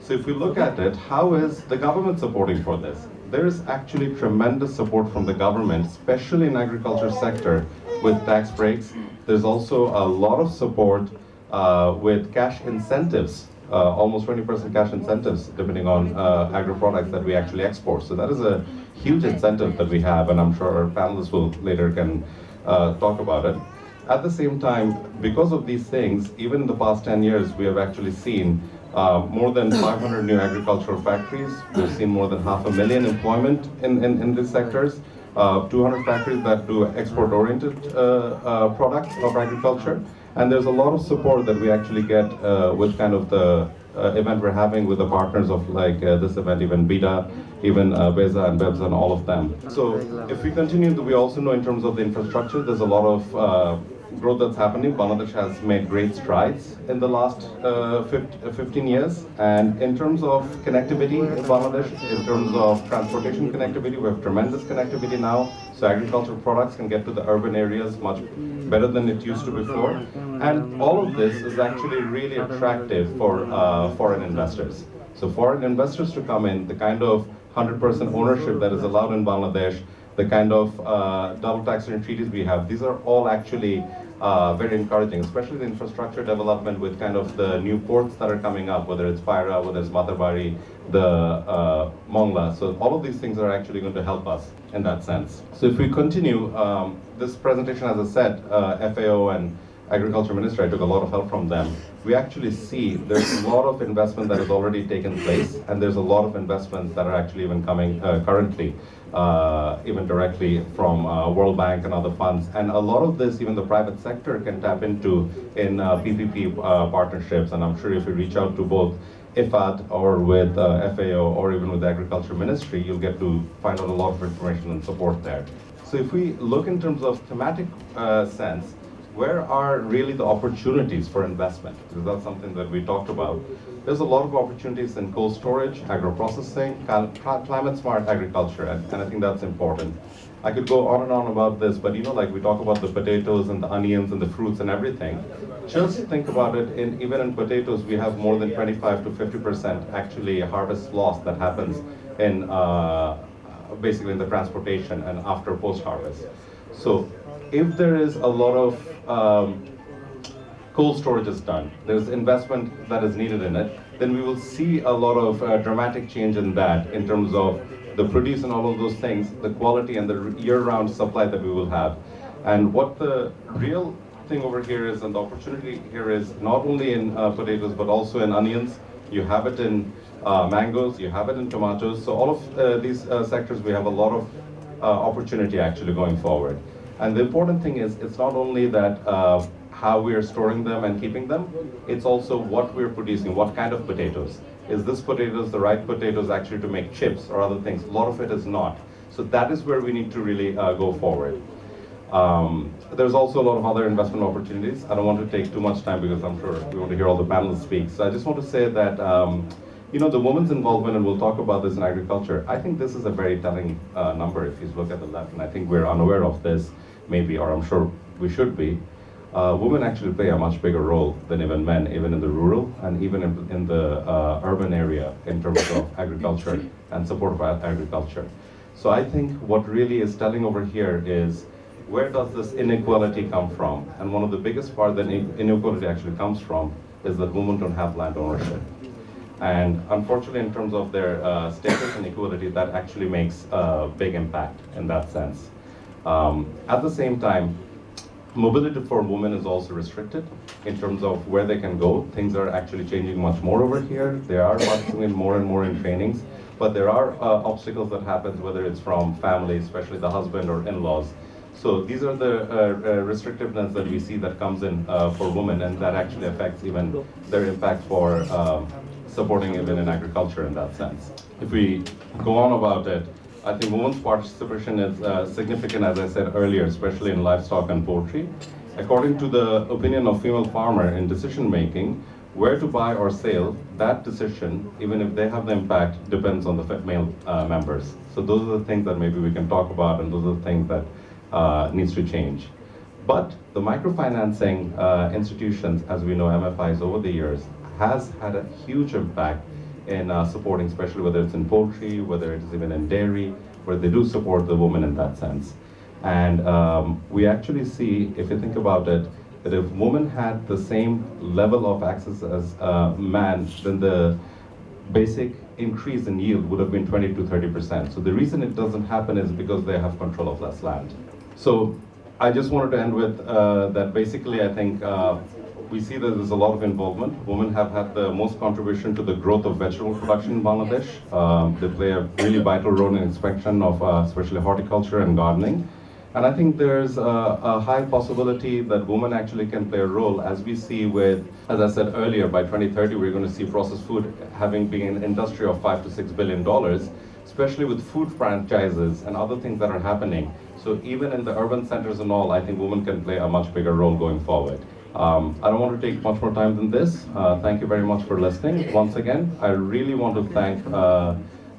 So if we look at it, how is the government supporting for this? There is actually tremendous support from the government, especially in agriculture sector with tax breaks. There's also a lot of support with cash incentives, almost 20% cash incentives depending on agro products that we actually export. So that is a huge incentive that we have, and I'm sure our panelists will later can talk about it. At the same time, because of these things, even in the past 10 years, we have actually seen more than 500 new agricultural factories. We've seen more than 500,000 employment in these sectors. 200 factories that do export-oriented products of agriculture. And there's a lot of support that we actually get with kind of the event we're having with the partners of like this event, even BIDA, even BEZA and BEBS and all of them. So if we continue, we also know in terms of the infrastructure, there's a lot of growth that's happening. Bangladesh has made great strides in the last 15 years. And in terms of connectivity in Bangladesh, in terms of transportation connectivity, we have tremendous connectivity now. So agricultural products can get to the urban areas much better than it used to before. And all of this is actually really attractive for foreign investors. So foreign investors to come in, the kind of 100% ownership that is allowed in Bangladesh, the kind of double taxation treaties we have, these are all actually very encouraging, especially the infrastructure development with kind of the new ports that are coming up, whether it's Paira, whether it's Matarbari, the Mongla. So all of these things are actually going to help us in that sense. So if we continue, this presentation, as I said, FAO and Agriculture Minister, I took a lot of help from them. We actually see there's a lot of investment that has already taken place, and there's a lot of investments that are actually even coming currently, even directly from World Bank and other funds. And a lot of this, even the private sector can tap into in PPP partnerships. And I'm sure if you reach out to both IFAD or with FAO or even with the Agriculture Ministry, you'll get to find out a lot of information and support there. So if we look in terms of thematic sense, where are really the opportunities for investment? Because that's something that we talked about. There's a lot of opportunities in cold storage, agro-processing, climate-smart agriculture, and I think that's important. I could go on and on about this, but you know, like we talk about the potatoes and the onions and the fruits and everything. Just think about it, even in potatoes, we have more than 25 to 50% actually harvest loss that happens in basically in the transportation and after post-harvest. So if there is a lot of cold storage is done, there's investment that is needed in it, then we will see a lot of dramatic change in that in terms of the produce and all of those things, the quality and the year-round supply that we will have. And what the real thing over here is, and the opportunity here is not only in potatoes, but also in onions. You have it in mangoes, you have it in tomatoes. So all of these sectors, we have a lot of opportunity actually going forward. And the important thing is, it's not only that how we are storing them and keeping them, it's also what we're producing, what kind of potatoes. Is this potatoes the right potatoes actually to make chips or other things? A lot of it is not. So that is where we need to really go forward. There's also a lot of other investment opportunities. I don't want to take too much time because I'm sure we want to hear all the panelists speak. So I just want to say that you know, the women's involvement, and we'll talk about this in agriculture, I think this is a very telling number if you look at the left, and I think we're unaware of this, maybe, or I'm sure we should be. Women actually play a much bigger role than even men, even in the rural and even in the urban area in terms of agriculture and support of agriculture. So I think what really is telling over here is, where does this inequality come from? And one of the biggest part that inequality actually comes from is that women don't have land ownership. And unfortunately, in terms of their status and equality, that actually makes a big impact in that sense. At the same time, mobility for women is also restricted in terms of where they can go. Things are actually changing much more over here. They are participating more and more in trainings, but there are obstacles that happen, whether it's from family, especially the husband or in-laws. So these are the restrictiveness that we see that comes in for women, and that actually affects even their impact for supporting even in agriculture in that sense. If we go on about it, I think women's participation is significant, as I said earlier, especially in livestock and poultry. According to the opinion of female farmer in decision making, where to buy or sell, that decision, even if they have the impact, depends on the male members. So those are the things that maybe we can talk about, and those are the things that needs to change. But the microfinancing institutions, as we know, MFIs over the years, has had a huge impact in supporting, especially whether it's in poultry, whether it is even in dairy, where they do support the woman in that sense. And we actually see, if you think about it, that if women had the same level of access as man, then the basic increase in yield would have been 20 to 30%. So the reason it doesn't happen is because they have control of less land. So I just wanted to end with that basically I think we see that there's a lot of involvement. Women have had the most contribution to the growth of vegetable production in Bangladesh. They play a really vital role in expansion of especially horticulture and gardening. And I think there's a high possibility that women actually can play a role, as we see with, as I said earlier, by 2030 we're going to see processed food having been an industry of $5 to $6 billion, especially with food franchises and other things that are happening. So even in the urban centers and all, I think women can play a much bigger role going forward. I don't want to take much more time than this. Thank you very much for listening. Once again, I really want to thank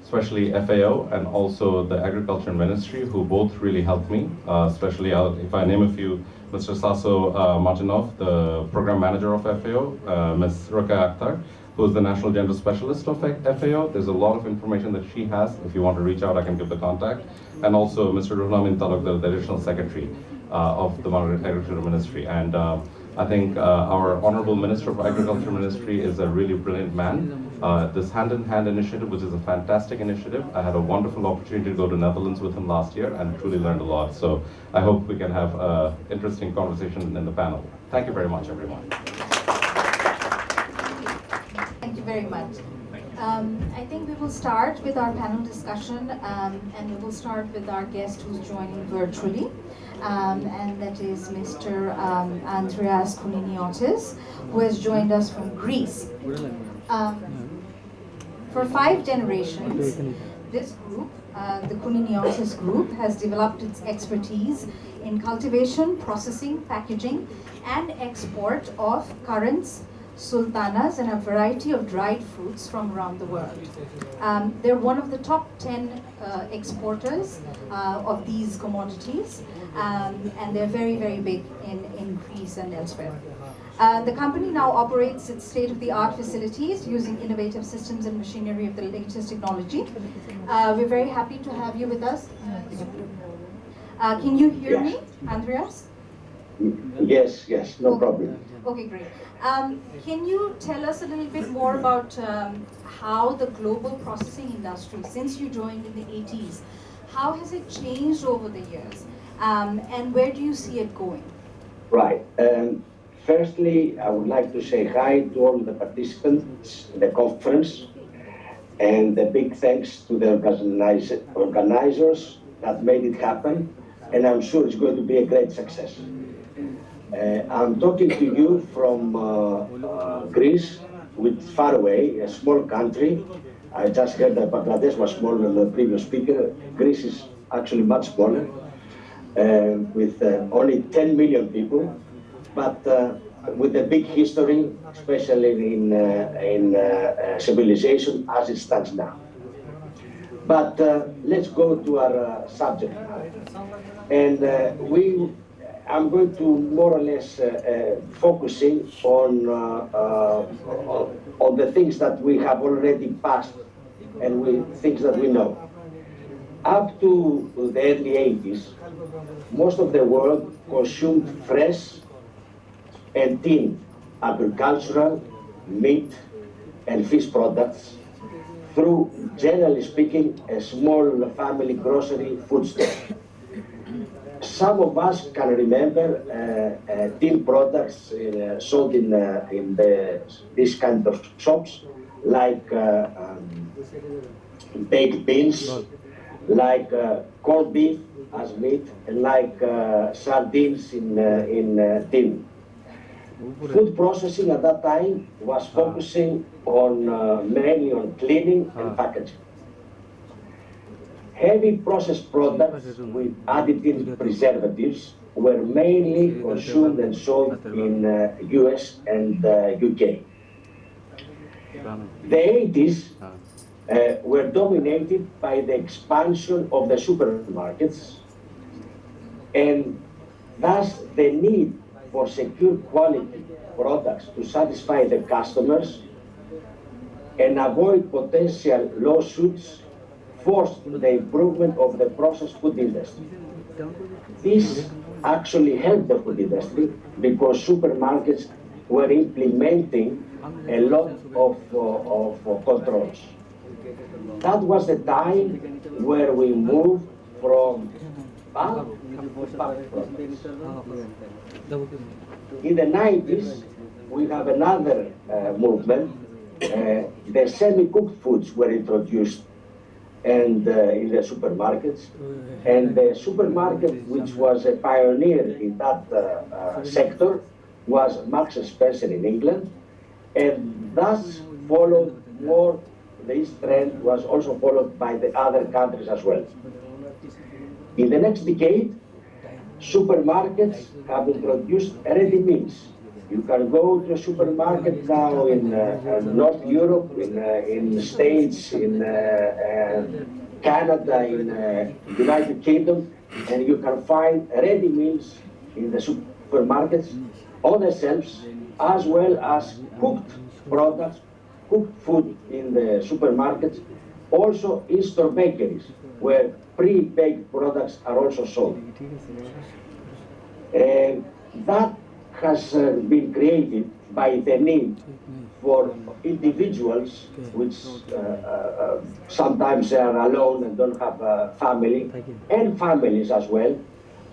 especially FAO and also the Agriculture Ministry, who both really helped me, especially if I name a few, Mr. Saso Martinov, the program manager of FAO, Ms. Ruka Akhtar, who is the National Gender Specialist of FAO. There's a lot of information that she has. If you want to reach out, I can give the contact. And also Mr. Ruhlamin Talukdar, the Additional Secretary of the Agriculture Ministry. And I think our Honorable Minister of Agriculture Ministry is a really brilliant man. This hand-in-hand initiative, which is a fantastic initiative. I had a wonderful opportunity to go to Netherlands with him last year and truly learned a lot. So I hope we can have an interesting conversation in the panel. Thank you very much, everyone. Thank you very much. I think we will start with our panel discussion, and we will start with our guest who's joining virtually, and that is Mr. Andreas Kouniniottis, who has joined us from Greece. For 5 generations, this group, the Kouniniottis group, has developed its expertise in cultivation, processing, packaging, and export of currants, sultanas, and a variety of dried fruits from around the world. They're one of the top 10 exporters of these commodities, and they're very, very big in Greece and elsewhere. The company now operates its state-of-the-art facilities using innovative systems and machinery of the latest technology. We're very happy to have you with us. Can you hear me, Andreas? Yes, no problem. Okay, great. Can you tell us a little bit more about how the global processing industry, since you joined in the 80s, how has it changed over the years, and where do you see it going? Right. Firstly, I would like to say hi to all the participants in the conference, and a big thanks to the organizers that made it happen, and I'm sure it's going to be a great success. I'm talking to you from Greece, which is far away, a small country. I just heard that Bangladesh was smaller than the previous speaker. Greece is actually much smaller, with only 10 million people, but with a big history, especially in civilization as it stands now. But let's go to our subject now. And I'm going to more or less focusing on the things that we have already passed and things that we know. Up to the early 80s, most of the world consumed fresh and tinned agricultural, meat, and fish products through, generally speaking, a small family grocery food store. Some of us can remember tin products sold in this kind of shops, like baked beans, like corned beef as meat, and like sardines in tin. Food processing at that time was focusing on mainly on cleaning and packaging. Heavy processed products with additive preservatives were mainly consumed and sold in US and UK. The 80s were dominated by the expansion of the supermarkets, and thus the need for secure quality products to satisfy the customers and avoid potential lawsuits forced the improvement of the processed food industry. This actually helped the food industry because supermarkets were implementing a lot of controls. That was the time where we moved from bulk to packed products. In the 90s, we have another movement. The semi-cooked foods were introduced and in the supermarkets. And the supermarket, which was a pioneer in that sector, was Marks and Spencer in England. And thus followed more, this trend was also followed by the other countries as well. In the next decade, supermarkets have introduced ready meals. You can go to a supermarket now in North Europe, in the States, in Canada, in United Kingdom, and you can find ready meals in the supermarkets on the shelves, as well as cooked products, cooked food in the supermarkets, also in store bakeries, where pre-baked products are also sold. That has been created by the need for individuals, which sometimes are alone and don't have a family, and families as well,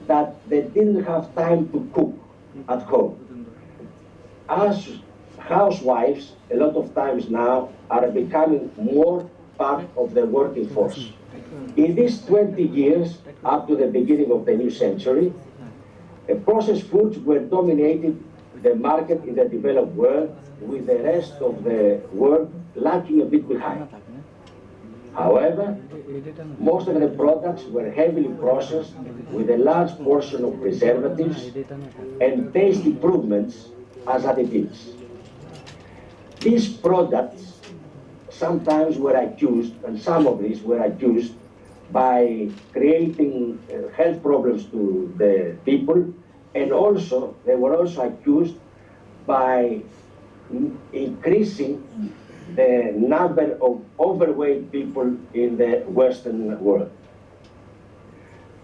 that they didn't have time to cook at home. As housewives, a lot of times now, are becoming more part of the working force. In these 20 years, up to the beginning of the new century, processed foods were dominating the market in the developed world, with the rest of the world lagging a bit behind. However, most of the products were heavily processed with a large portion of preservatives and taste improvements as additives. These products sometimes were accused, and some of these were accused, by creating health problems to the people, and also they were also accused by increasing the number of overweight people in the Western world.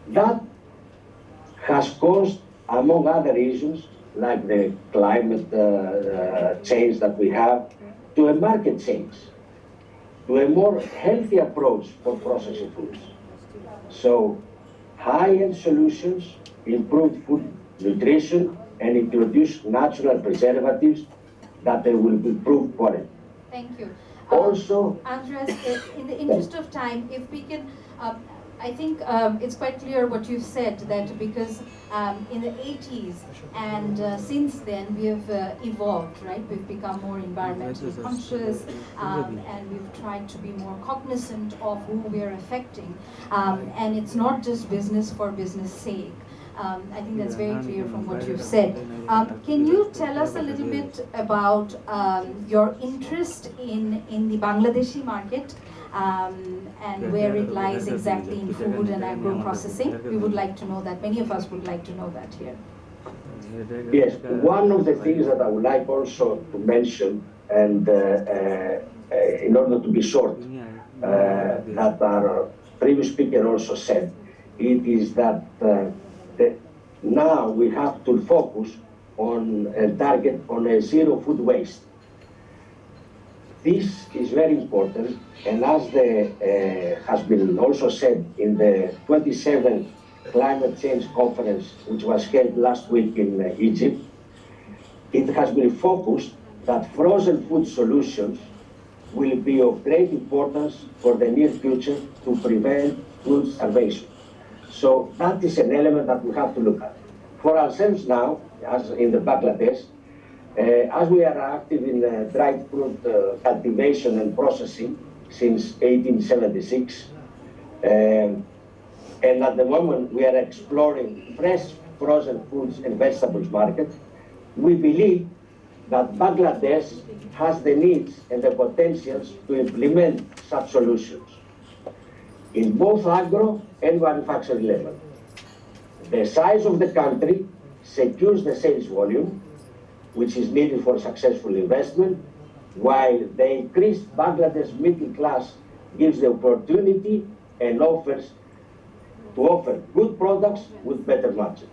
That has caused, among other reasons, like the climate change that we have, to a market change, to a more healthy approach for processing foods. So, high-end solutions, improved food nutrition, and introduce natural preservatives that they will improve quality. Thank you. Also, Andres, in the interest of time, if we can, I think it's quite clear what you've said, that because in the 80s and since then we have evolved, right? We've become more environmentally conscious and we've tried to be more cognizant of who we're affecting. And it's not just business for business sake. I think that's very clear from what you've said. Can you tell us a little bit about your interest in the Bangladeshi market and where it lies exactly in food and agro processing? We would like to know that. Many of us would like to know that here. Yes, one of the things that I would like also to mention, and in order to be short, that our previous speaker also said, it is that now we have to focus on a target on a zero food waste. This is very important, and as has been also said in the 27th Climate Change Conference, which was held last week in Egypt, it has been focused that frozen food solutions will be of great importance for the near future to prevent food starvation. So that is an element that we have to look at. For ourselves now, as in the Bangladesh, as we are active in dried fruit cultivation and processing since 1876, and at the moment we are exploring fresh frozen foods and vegetables market, we believe that Bangladesh has the needs and the potentials to implement such solutions in both agro and manufacturing level. The size of the country secures the sales volume, which is needed for successful investment, while the increased Bangladesh middle class gives the opportunity and offers to offer good products with better margins.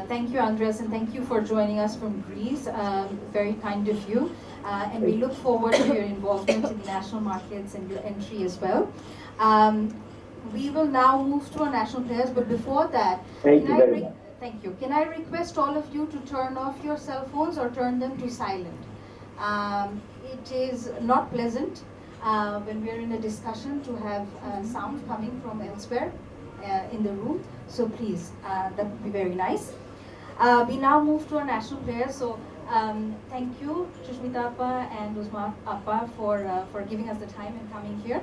Thank you, Andres, and thank you for joining us from Greece. Very kind of you. And we look forward to your involvement in the national markets and your entry as well. We will now move to our national players, but before that, Thank you very much. Thank you. Can I request all of you to turn off your cell phones or turn them to silent? It is not pleasant when we are in a discussion to have sound coming from elsewhere in the room. So please, that would be very nice. We now move to our national players. So thank you, Shushmita Appa and Uzma Appa, for giving us the time and coming here.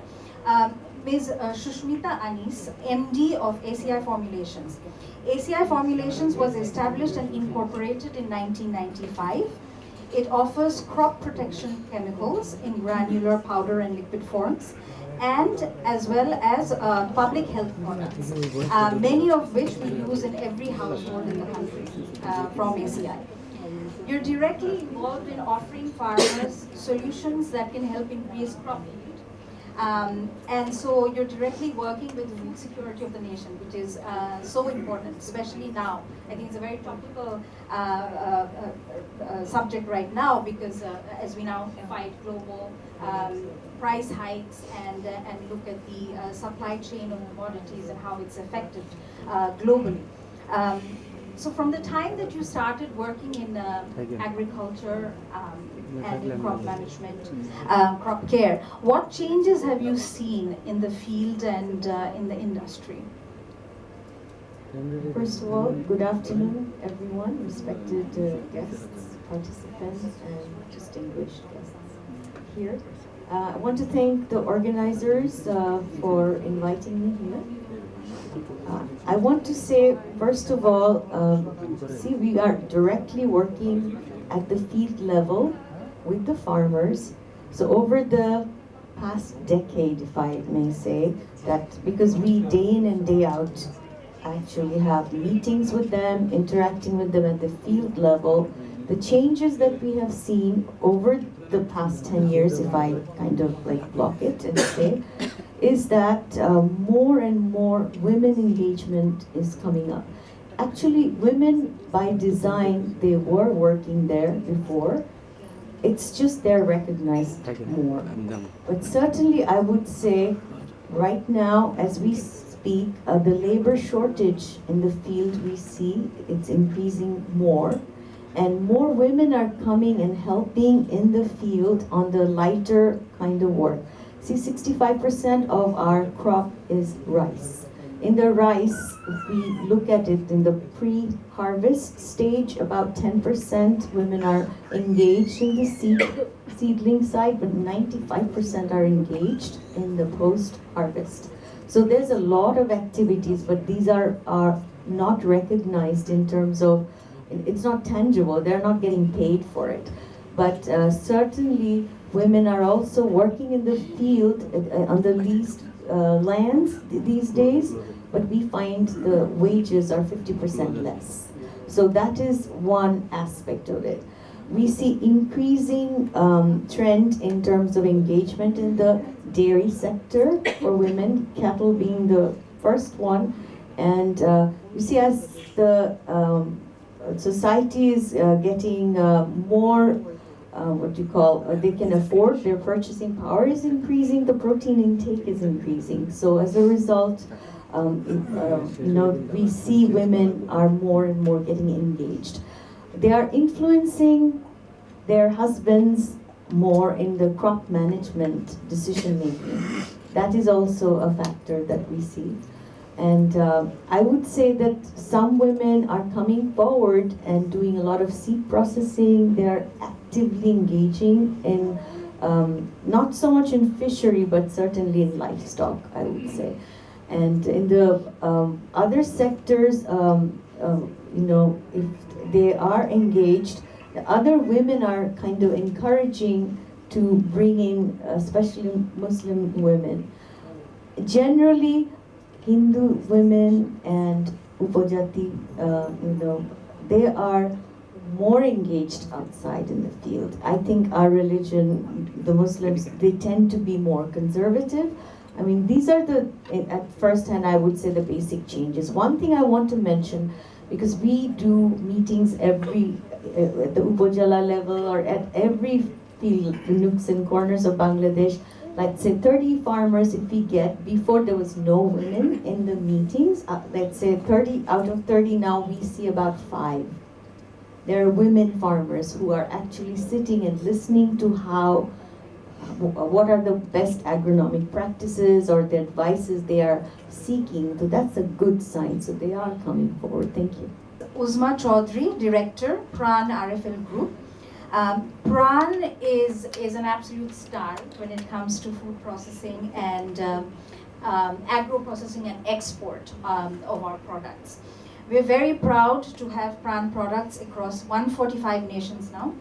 Ms. Shushmita Anis, MD of ACI Formulations. ACI Formulations was established and incorporated in 1995. It offers crop protection chemicals in granular, powder and liquid forms, and as well as public health products, many of which we use in every household in the country from ACI. You're directly involved in offering farmers solutions that can help increase crop yield. And so you're directly working with the food security of the nation, which is so important, especially now. I think it's a very topical subject right now because as we now fight global price hikes and look at the supply chain of commodities and how it's affected globally. So from the time that you started working in agriculture and in crop management, crop care, what changes have you seen in the field and in the industry? First of all, good afternoon, everyone, respected guests, participants, and distinguished guests here. I want to thank the organizers for inviting me here. I want to say, first of all, see, we are directly working at the field level with the farmers. So over the past decade, if I may say, that because we day in and day out actually have meetings with them, interacting with them at the field level, the changes that we have seen over the past 10 years, if I kind of like block it and say, is that more and more women engagement is coming up. Actually, women by design, they were working there before. It's just they're recognized more. But certainly I would say right now, as we speak, the labor shortage in the field we see, it's increasing more. And more women are coming and helping in the field on the lighter kind of work. See, 65% of our crop is rice. In the rice, if we look at it in the pre-harvest stage, about 10% women are engaged in the seedling side, but 95% are engaged in the post-harvest. So there's a lot of activities, but these are not recognized in terms of, it's not tangible, they're not getting paid for it. But certainly, women are also working in the field on the leased lands these days, but we find the wages are 50% less. So that is one aspect of it. We see increasing trend in terms of engagement in the dairy sector for women, cattle being the first one. And you see, as the society is getting more they can afford, their purchasing power is increasing, the protein intake is increasing. So as a result, we see women are more and more getting engaged. They are influencing their husbands more in the crop management decision making. That is also a factor that we see. And I would say that some women are coming forward and doing a lot of seed processing. They are actively engaging in, not so much in fishery, but certainly in livestock, I would say. And in the other sectors, if they are engaged, the other women are kind of encouraging to bring in, especially Muslim women. Generally, Hindu women and Upajati, they are more engaged outside in the field. I think our religion, the Muslims, they tend to be more conservative. I mean, these are at first hand, I would say the basic changes. One thing I want to mention, because we do meetings at the Upajala level or at every field, the nooks and corners of Bangladesh, like say 30 farmers if we get, before there was no women in the meetings, let's say 30 out of 30 now we see about 5. There are women farmers who are actually sitting and listening to what are the best agronomic practices or the advices they are seeking. So that's a good sign. So they are coming forward. Thank you. Uzma Chaudhary, Director, Pran RFL Group. Pran is an absolute star when it comes to food processing and agro processing and export of our products. We're very proud to have Pran products across 145 nations now.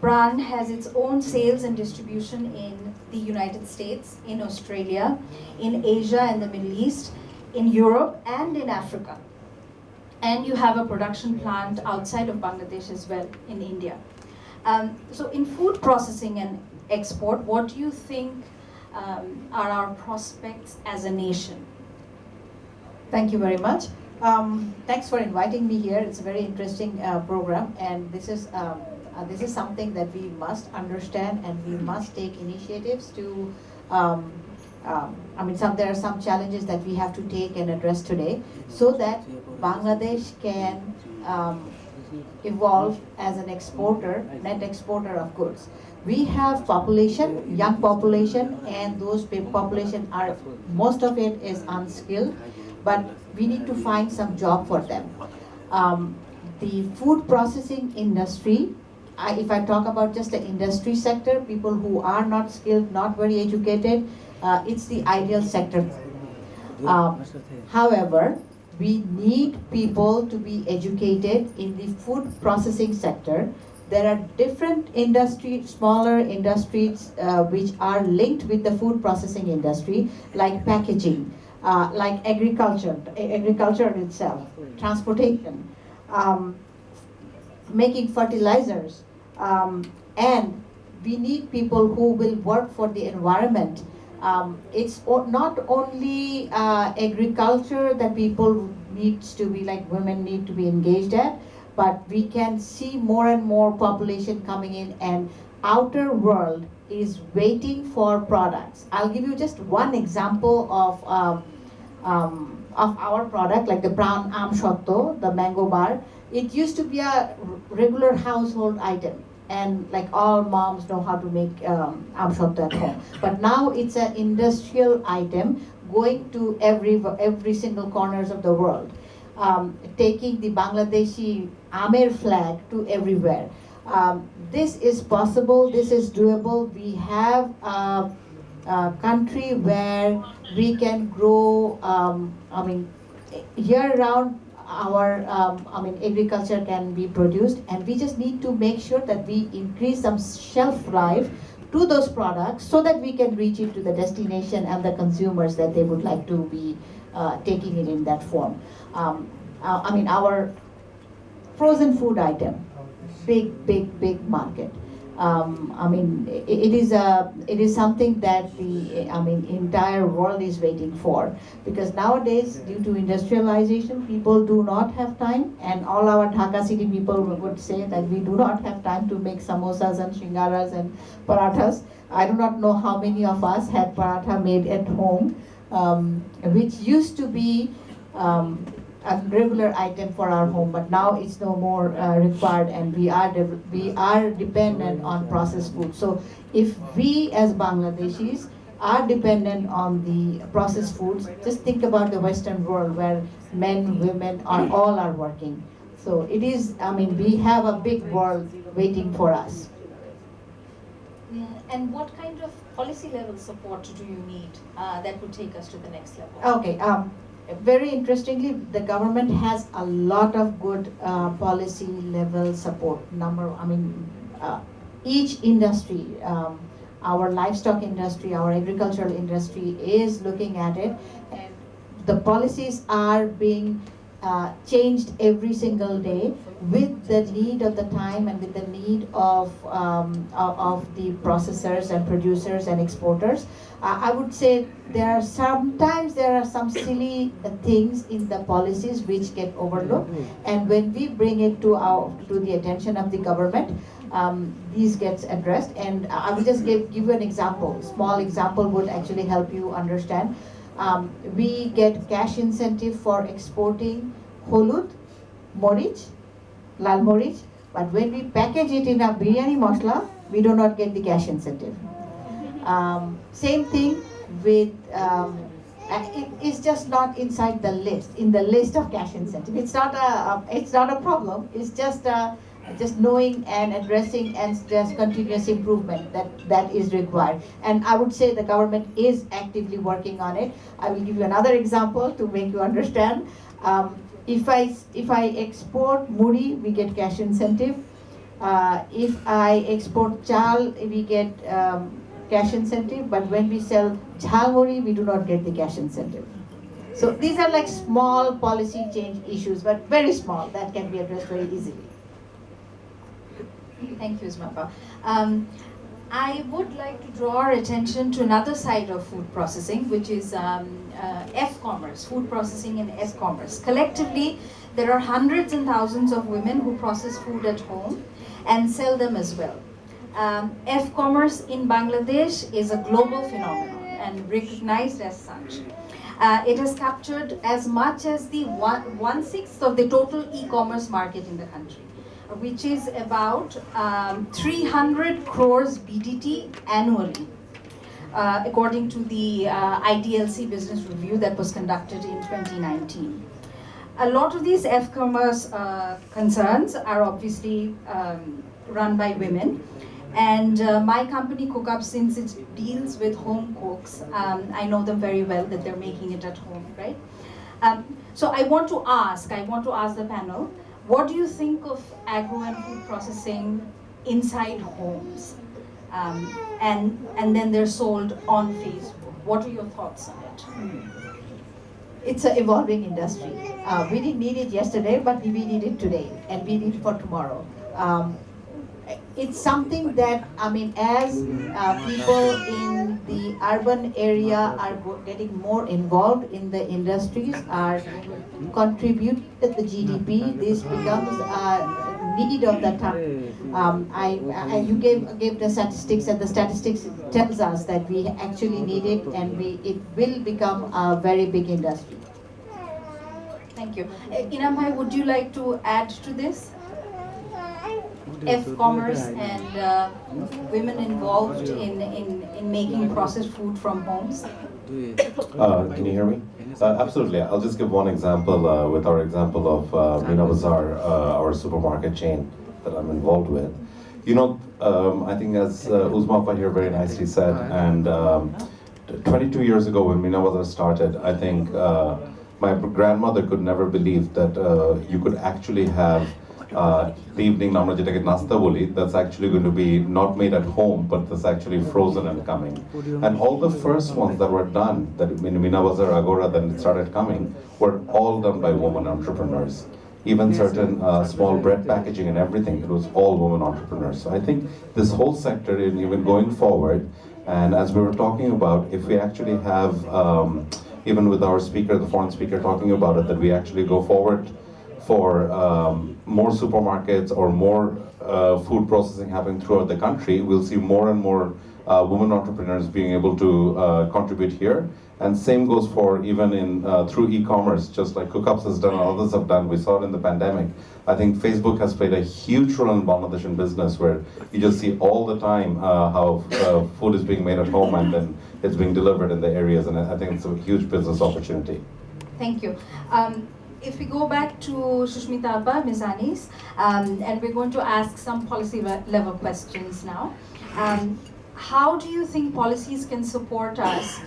Pran has its own sales and distribution in the United States, in Australia, in Asia and the Middle East, in Europe and in Africa. And you have a production plant outside of Bangladesh as well, in India. So in food processing and export, what do you think are our prospects as a nation? Thank you very much. Thanks for inviting me here. It's a very interesting program, and this is something that we must understand, and we must take initiatives to. There are some challenges that we have to take and address today, so that Bangladesh can evolve as an exporter, net exporter of goods. We have population, young population, and those population are, most of it is unskilled, but we need to find some job for them. The food processing industry, if I talk about just the industry sector, people who are not skilled, not very educated, it's the ideal sector. However, we need people to be educated in the food processing sector. There are different industries, smaller industries which are linked with the food processing industry, like packaging, like agriculture itself, transportation, making fertilizers, and we need people who will work for the environment. It's not only agriculture that people needs to be, like women need to be engaged at, but we can see more and more population coming in, and outer world is waiting for products. I'll give you just one example of our product, like the brown amshotto, the mango bar. It used to be a regular household item, and like all moms know how to make amshotto at home. But now it's an industrial item going to every single corners of the world, taking the Bangladeshi Amer flag to everywhere. This is possible, this is doable. We have a country where we can grow, year round our agriculture can be produced, and we just need to make sure that we increase some shelf life to those products so that we can reach it to the destination and the consumers that they would like to be taking it in that form. Our frozen food item, big market. It is something that the entire world is waiting for, because nowadays, due to industrialization, people do not have time, and all our Dhaka city people would say that we do not have time to make samosas and shingaras and parathas. I do not know how many of us had paratha made at home, which used to be a regular item for our home, but now it's no more required, and we are dependent on processed food. So if we as Bangladeshis are dependent on the processed foods, just think about the Western world where men, women all are working. So it is, we have a big world waiting for us. Yeah. And what kind of policy level support do you need that would take us to the next level? Okay. Very interestingly, the government has a lot of good policy level support. Each industry, our livestock industry, our agricultural industry is looking at it, and the policies are being changed every single day with the need of the time and with the need of the processors and producers and exporters. I would say there are some silly things in the policies which get overlooked, and when we bring it to the attention of the government, these gets addressed. And I will just give you an example. Small example would actually help you understand. We get cash incentive for exporting holud, morich, lal morich, but when we package it in a biryani masala, we do not get the cash incentive. Same thing with, it's just not inside the list, in the list of cash incentive. It's not a problem, it's just knowing and addressing and just continuous improvement that is required. And I would say the government is actively working on it. I will give you another example to make you understand. If I export muri, we get cash incentive. If I export chal, we get cash incentive, but when we sell jhal muri, we do not get the cash incentive. So these are like small policy change issues, but very small, that can be addressed very easily. Thank you, Ismapa. I would like to draw our attention to another side of food processing, which is F-commerce, food processing and F-commerce. Collectively, there are hundreds and thousands of women who process food at home and sell them as well. F-commerce in Bangladesh is a global phenomenon and recognized as such. It has captured as much as the 1/6 of the total e-commerce market in the country, which is about 300 crores BDT annually, according to the IDLC business review that was conducted in 2019. A lot of these F-commerce concerns are obviously run by women. And my company, CookUp, since it deals with home cooks, I know them very well, that they're making it at home, right? So I want to ask the panel, what do you think of agro and food processing inside homes? And then they're sold on Facebook. What are your thoughts on it? It's an evolving industry. We didn't need it yesterday, but we need it today, and we need it for tomorrow. It's something that, I mean, as people in the urban area are getting more involved in the industries, are contributing to the GDP, this becomes a need of the time. You gave the statistics, and the statistics tells us that we actually need it, and it will become a very big industry. Thank you. Inamai, would you like to add to this? F-commerce and women involved in making processed food from homes? Can you hear me? Absolutely. I'll just give one example with our example of Meena Bazaar, our supermarket chain that I'm involved with. You know, I think as Uzmapa here very nicely said, and 22 years ago when Meena Bazaar started, I think my grandmother could never believe that you could actually have the evening namra jetake nasta boli, that's actually going to be not made at home, but that's actually frozen and coming. And all the first ones that were done, that in Meena Bazaar, Agora, then it started coming, were all done by women entrepreneurs. Even certain small bread packaging and everything, it was all women entrepreneurs. So I think this whole sector, even going forward, and as we were talking about, if we actually have, even with our speaker, the foreign speaker talking about it, that we actually go forward for more supermarkets or more food processing happening throughout the country, we'll see more and more women entrepreneurs being able to contribute here. And same goes for even in through e-commerce, just like CookUps has done, others have done. We saw it in the pandemic. I think Facebook has played a huge role in Bangladeshi business, where you just see all the time how food is being made at home and then it's being delivered in the areas. And I think it's a huge business opportunity. Thank you. If we go back to Sushmita Abba, Ms. Anis, and we're going to ask some policy level questions now. How do you think policies can support us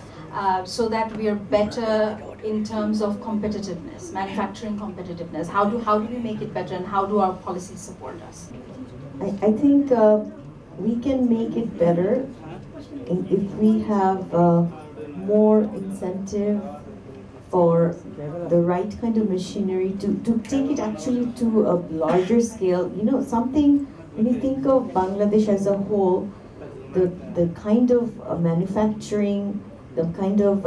so that we are better in terms of competitiveness, manufacturing competitiveness? How do we make it better, and how do our policies support us? I think we can make it better if we have more incentive for the right kind of machinery to take it actually to a larger scale. You know, something, when you think of Bangladesh as a whole, the kind of manufacturing, the kind of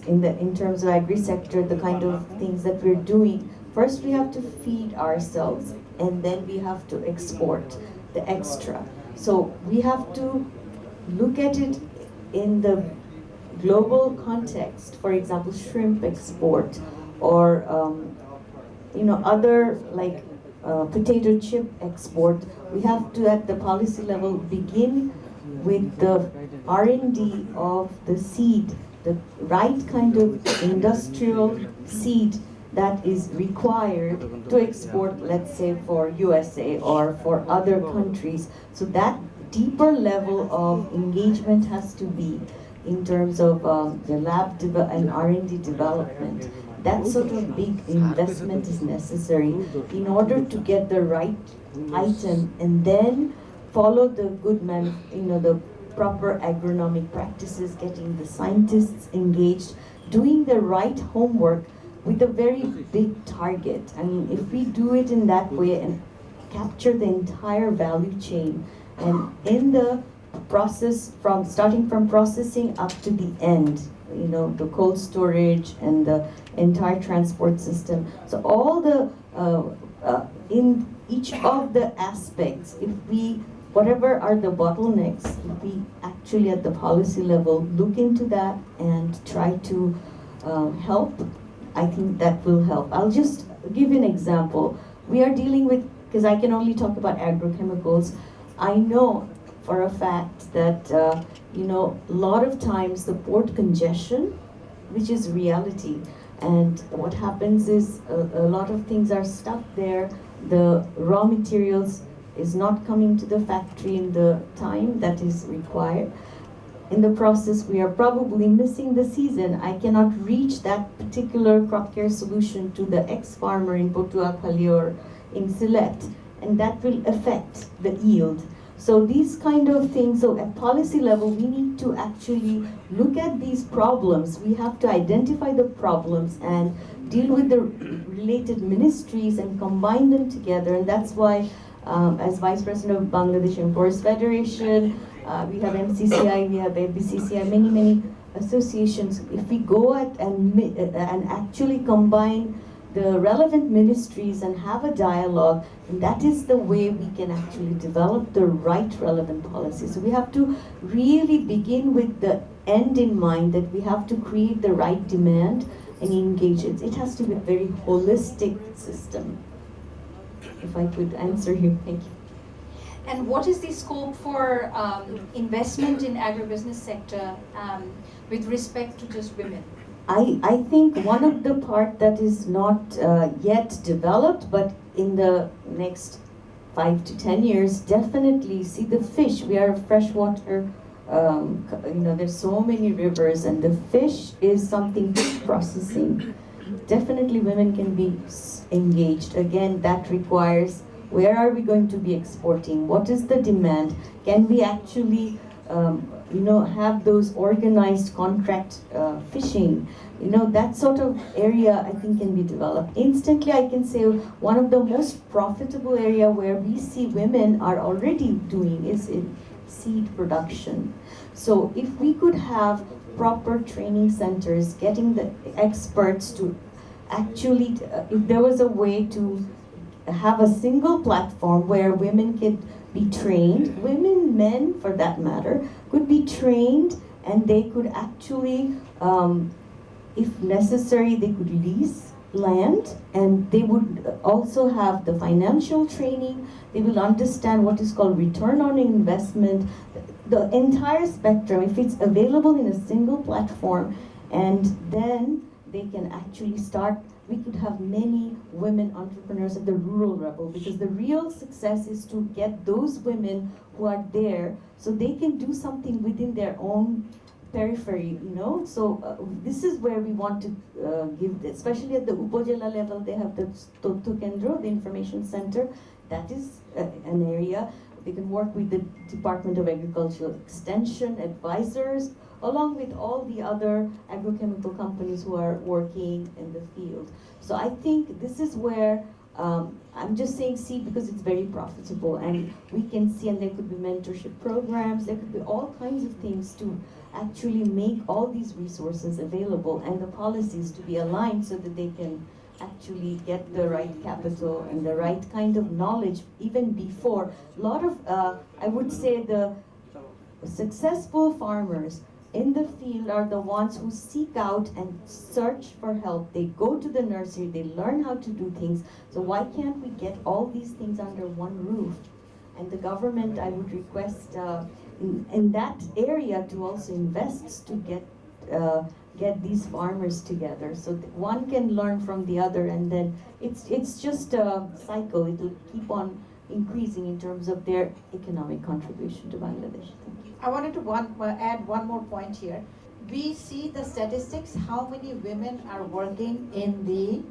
in terms of agri sector, the kind of things that we're doing, first we have to feed ourselves and then we have to export the extra. So we have to look at it in the global context. For example, shrimp export, or other like potato chip export. We have to, at the policy level, begin with the R&D of the seed, the right kind of industrial seed that is required to export, let's say, for USA or for other countries. So that deeper level of engagement has to be in terms of the lab and R&D development. That sort of big investment is necessary in order to get the right item and then follow the good the proper agronomic practices, getting the scientists engaged, doing the right homework with a very big target. I mean, if we do it in that way and capture the entire value chain, and in the process starting from processing up to the end, the cold storage and the entire transport system. So all the, in each of the aspects, whatever are the bottlenecks, if we actually at the policy level look into that and try to help, I think that will help. I'll just give an example. We are dealing with, because I can only talk about agrochemicals, I know for a fact that a lot of times the port congestion, which is reality, and what happens is a lot of things are stuck there. The raw materials is not coming to the factory in the time that is required. In the process, we are probably missing the season. I cannot reach that particular crop care solution to the ex-farmer in Potuakhali or in Sylhet, and that will affect the yield. So these kind of things, so at policy level, we need to actually look at these problems. We have to identify the problems and deal with the related ministries and combine them together. And that's why, as Vice President of Bangladesh Importers Federation, we have MCCI, we have ABCCI, many associations. If we go and actually combine the relevant ministries and have a dialogue, and that is the way we can actually develop the right relevant policy. So we have to really begin with the end in mind, that we have to create the right demand and engage it. It has to be a very holistic system. If I could answer you, thank you. And what is the scope for investment in agribusiness sector with respect to just women? I think one of the part that is not yet developed, but in the next 5 to 10 years, definitely see the fish. We are a freshwater, there's so many rivers, and the fish is something fish processing. Definitely women can be engaged. Again, that requires, where are we going to be exporting? What is the demand? Can we actually have those organized contract fishing? That sort of area I think can be developed. Instantly, I can say one of the most profitable area where we see women are already doing is in seed production. So if we could have proper training centers, getting the experts to actually, if there was a way to have a single platform where women could be trained, women, men for that matter, could be trained, and they could actually, if necessary, they could lease land, and they would also have the financial training. They will understand what is called return on investment, the entire spectrum, if it's available in a single platform, and then they can actually start. We could have many women entrepreneurs at the rural level, because the real success is to get those women who are there so they can do something within their own periphery, So this is where we want to give, especially at the Upojela level, they have the Totto Kendro, the information center. That is an area. They can work with the Department of Agricultural Extension advisors, along with all the other agrochemical companies who are working in the field. So I think this is where I'm just saying seed because it's very profitable, and we can see, and there could be mentorship programs, there could be all kinds of things to actually make all these resources available and the policies to be aligned so that they can actually get the right capital and the right kind of knowledge even before. A lot of, I would say the successful farmers in the field are the ones who seek out and search for help. They go to the nursery, they learn how to do things. So why can't we get all these things under one roof? And the government, I would request in that area to also invest to get these farmers together so that one can learn from the other, and then it's just a cycle. It will keep on increasing in terms of their economic contribution to Bangladesh. Thank you. I wanted to add one more point here. We see the statistics, how many women are working in the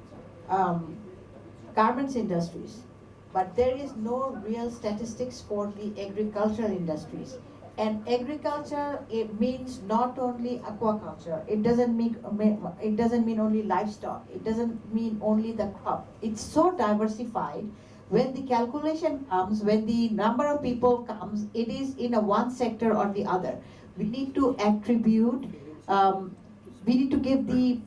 garments industries, but there is no real statistics for the agricultural industries. And agriculture, it means not only aquaculture. It doesn't mean only livestock. It doesn't mean only the crop. It's so diversified. When the calculation comes, when the number of people comes, it is in a one sector or the other. We need to attribute, we need to give the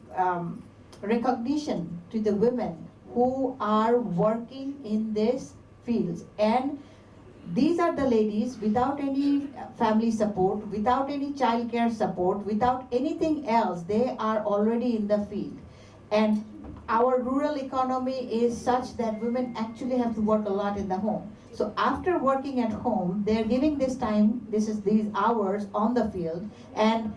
recognition to the women who are working in these fields. And these are the ladies without any family support, without any childcare support, without anything else. They are already in the field. And our rural economy is such that women actually have to work a lot in the home. So after working at home, they're giving this time, these hours on the field, and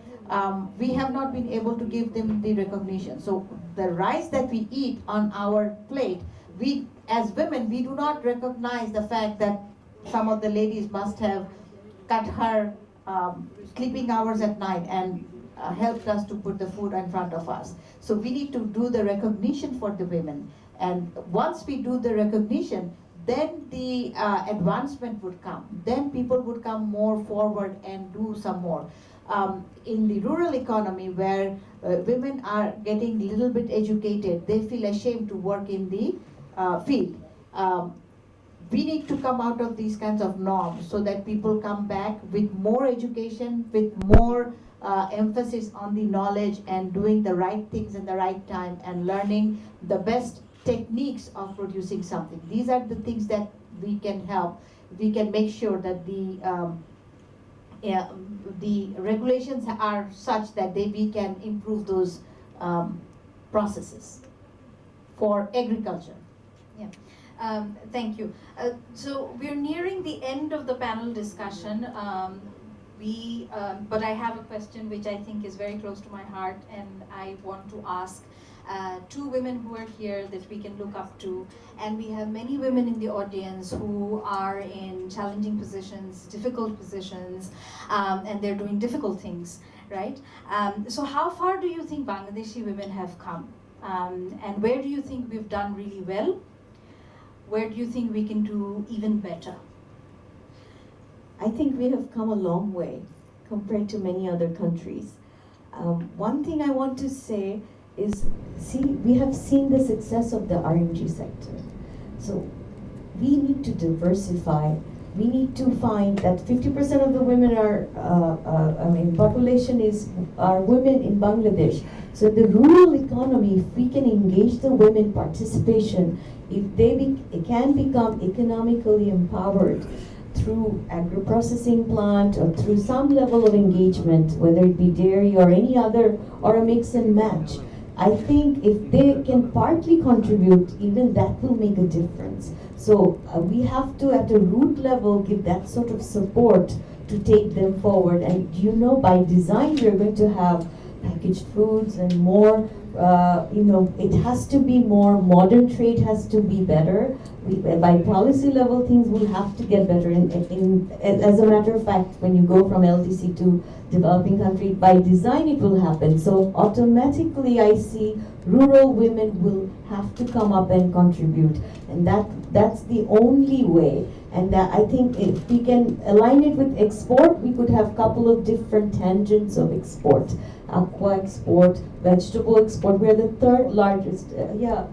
we have not been able to give them the recognition. So the rice that we eat on our plate, we as women, we do not recognize the fact that some of the ladies must have cut her sleeping hours at night and helped us to put the food in front of us. So we need to do the recognition for the women. And once we do the recognition, then the advancement would come. Then people would come more forward and do some more. In the rural economy where women are getting a little bit educated, they feel ashamed to work in the field. We need to come out of these kinds of norms so that people come back with more education, with more emphasis on the knowledge and doing the right things in the right time and learning the best techniques of producing something. These are the things that we can help. We can make sure that the regulations are such that we can improve those processes for agriculture. Yeah. Thank you. So we're nearing the end of the panel discussion. But I have a question which I think is very close to my heart, and I want to ask two women who are here that we can look up to, and we have many women in the audience who are in challenging positions, difficult positions, and they're doing difficult things, right? So how far do you think Bangladeshi women have come? And where do you think we've done really well? Where do you think we can do even better? I think we have come a long way compared to many other countries. One thing I want to say is, we have seen the success of the RMG sector. So we need to diversify. We need to find that 50% of the women population are women in Bangladesh. So the rural economy, if we can engage the women participation, if they can become economically empowered through agro-processing plant or through some level of engagement, whether it be dairy or any other, or a mix and match, I think if they can partly contribute, even that will make a difference. So we have to, at a root level, give that sort of support to take them forward. And by design, we're going to have packaged foods and more, it has to be more, modern trade has to be better. By policy level, things will have to get better. As a matter of fact, when you go from LDC to developing country, by design it will happen. So automatically I see rural women will have to come up and contribute. And that's the only way. And I think if we can align it with export, we could have a couple of different tangents of export. Aqua export, vegetable export. We are the third largest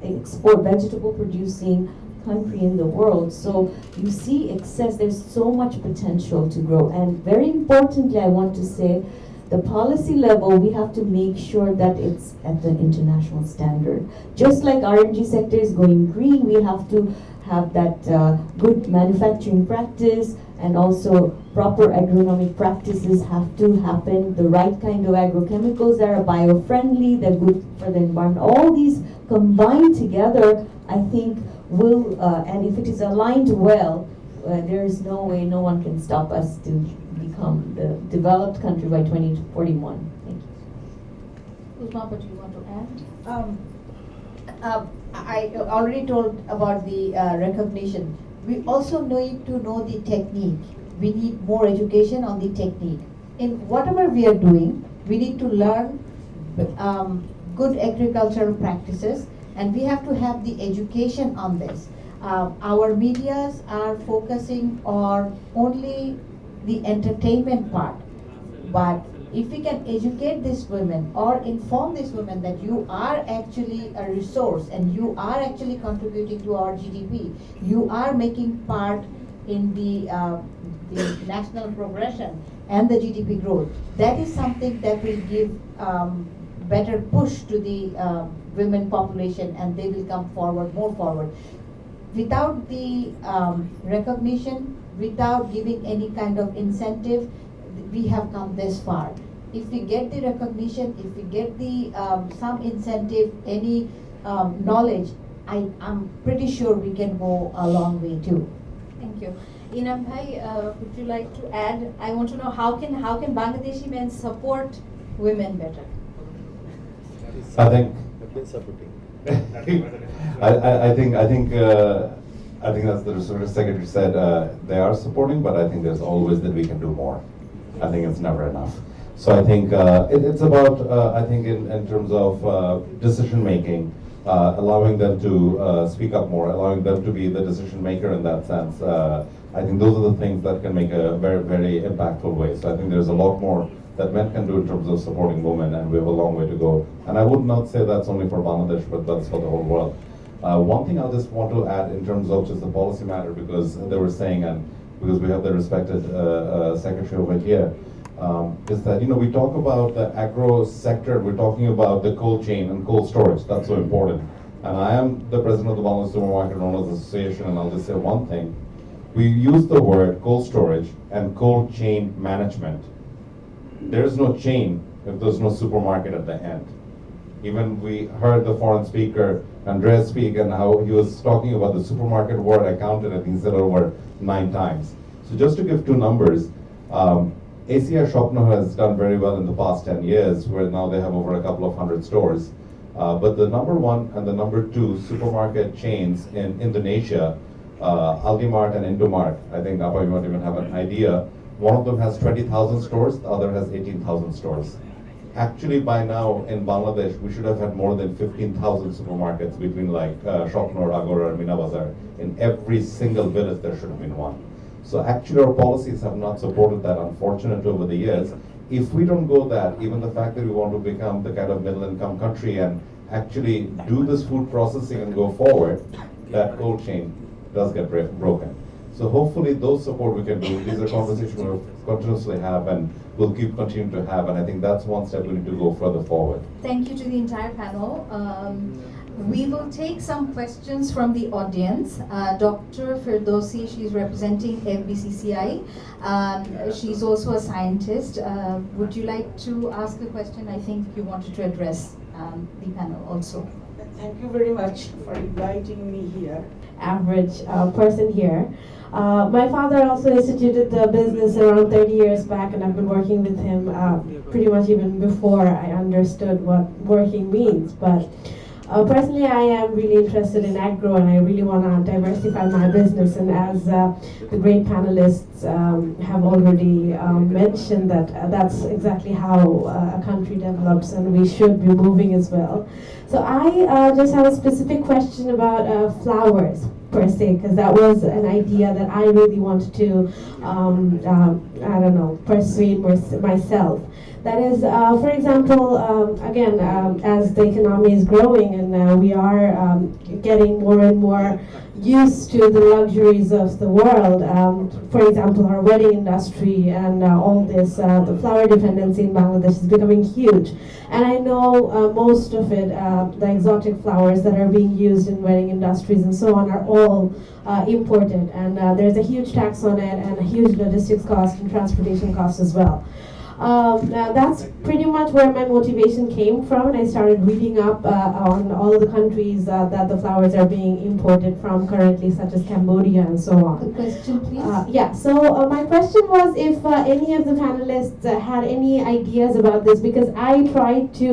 export vegetable producing country in the world. So you see excess, there's so much potential to grow. And very importantly, I want to say, the policy level, we have to make sure that it's at the international standard. Just like RNG sector is going green, we have to have that good manufacturing practice, and also proper agronomic practices have to happen. The right kind of agrochemicals that are bio-friendly, they're good for the environment. All these combined together, I think, will, and if it is aligned well, there is no way, no one can stop us to become the developed country by 2041. Thank you. Uzma, what do you want to add? I already told about the recognition. We also need to know the technique. We need more education on the technique. In whatever we are doing, we need to learn good agricultural practices, and we have to have the education on this. Our medias are focusing on only the entertainment part, but if we can educate these women or inform these women that you are actually a resource and you are actually contributing to our GDP, you are making part in the national progression and the GDP growth, that is something that will give better push to the women population, and they will come forward, more forward. Without the recognition, without giving any kind of incentive, we have come this far. If we get the recognition, if we get the some incentive, any knowledge, I'm pretty sure we can go a long way too. Thank you. Inam Bhai, would you like to add? I want to know how can Bangladeshi men support women better? I think I think that's the Research Secretary said. They are supporting, but I think there's always that we can do more. I think it's never enough. So I think it's about I think in terms of decision making, allowing them to speak up more, allowing them to be the decision maker in that sense. I think those are the things that can make a very, very impactful way. So I think there's a lot more that men can do in terms of supporting women, and we have a long way to go. And I would not say that's only for Bangladesh, but that's for the whole world. One thing I just want to add in terms of just the policy matter, because they were saying, and because we have the respected secretary over here, is that, we talk about the agro sector, we're talking about the cold chain and cold storage. That's so important. And I am the president of the Bangladesh Supermarket Owners Association, and I'll just say one thing. We use the word cold storage and cold chain management. There is no chain if there's no supermarket at the end. Even we heard the foreign speaker, Andreas, speak, and how he was talking about the supermarket word. I counted, I think he said over 9 times. So just to give 2 numbers, ACI Shopno has done very well in the past 10 years, where now they have over a couple of 100 stores. But the number 1 and the number 2 supermarket chains in Indonesia, Alfamart and Indomart, I think Napa, you might even have an idea. One of them has 20,000 stores, the other has 18,000 stores. Actually, by now in Bangladesh, we should have had more than 15,000 supermarkets between like Shopnor, Agro, or Mina Bazar. In every single village, there should have been one. So actually, our policies have not supported that, unfortunately, over the years. If we don't go that, even the fact that we want to become the kind of middle-income country and actually do this food processing and go forward, that cold chain does get broken. So hopefully those support we can do. These are conversations we'll continuously have and we'll keep continuing to have, and I think that's one step we need to go further forward. Thank you to the entire panel. We will take some questions from the audience. Dr. Firdausi, she's representing FBCCI. She's also a scientist. Would you like to ask a question? I think you wanted to address the panel also. Thank you very much for inviting me here. Average person here. My father also instituted the business around 30 years back, and I've been working with him pretty much even before I understood what working means. But personally, I am really interested in agro, and I really want to diversify my business. And as the great panelists have already mentioned, that's exactly how a country develops, and we should be moving as well. So I just have a specific question about flowers. per se, because that was an idea that I really wanted to, I don't know, persuade myself. That is, for example, again, as the economy is growing and we are getting more and more used to the luxuries of the world, for example, our wedding industry and all this, the flower dependency in Bangladesh is becoming huge. And I know most of it, the exotic flowers that are being used in wedding industries and so on are all imported. And there's a huge tax on it and a huge logistics cost and transportation cost as well. That's pretty much where my motivation came from, and I started reading up on all the countries that the flowers are being imported from currently, such as Cambodia and so on. The question, please. Yeah, so my question was if any of the panelists had any ideas about this, because I tried to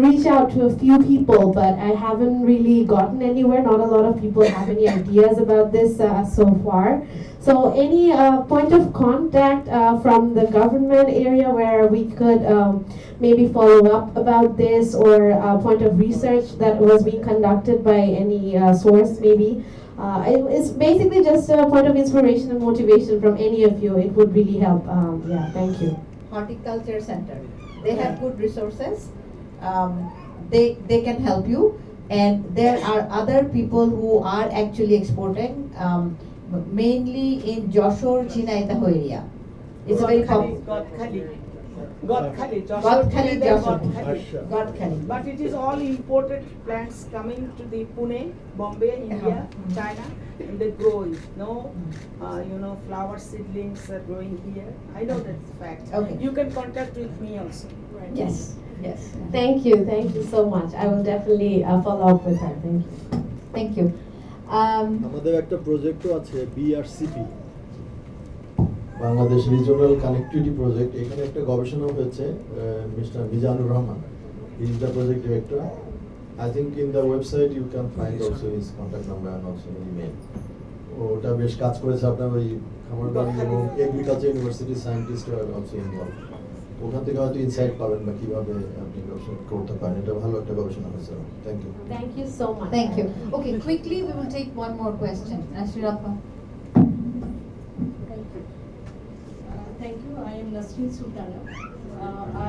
reach out to a few people, but I haven't really gotten anywhere. Not a lot of people have any ideas about this so far. So any point of contact from the government area where we could maybe follow up about this, or a point of research that was being conducted by any source maybe. It's basically just a point of inspiration and motivation from any of you. It would really help. Yeah, thank you. Horticulture Center. They have good resources. They can help you, and there are other people who are actually exporting, mainly in Joshore, Chinaitaho area. It's a very popular. Godkhali, but it is all imported plants coming to the Pune, Bombay, India, China, and they grow it. No, flower seedlings are growing here. I know that's fact. Okay. You can contact with me also. Yes, yes. Thank you so much. I will definitely follow up with her. Thank you. Thank you. আমাদের একটা প্রজেক্টও আছে BRCP, Bangladesh regional connectivity project. এখানে একটা গবেষণা হয়েছে, mister Mizanur Rahman, he is the project director. I think in the website you can find also his contact number and also email. ওটা বেশ কাজ করেছে আপনার ওই খামারবাড়ি এবং agriculture university scientist also involve. ওখান থেকে হয়তো ইনসাইট পাবেন বা কিভাবে আপনি গবেষণা করতে পারেন। এটা ভালো একটা গবেষণা হয়েছে। Thank you. Thank you so much. Thank you. Okay, quickly we will take one more question. Nasirappa. Thank you. I am Nasreen Sultana.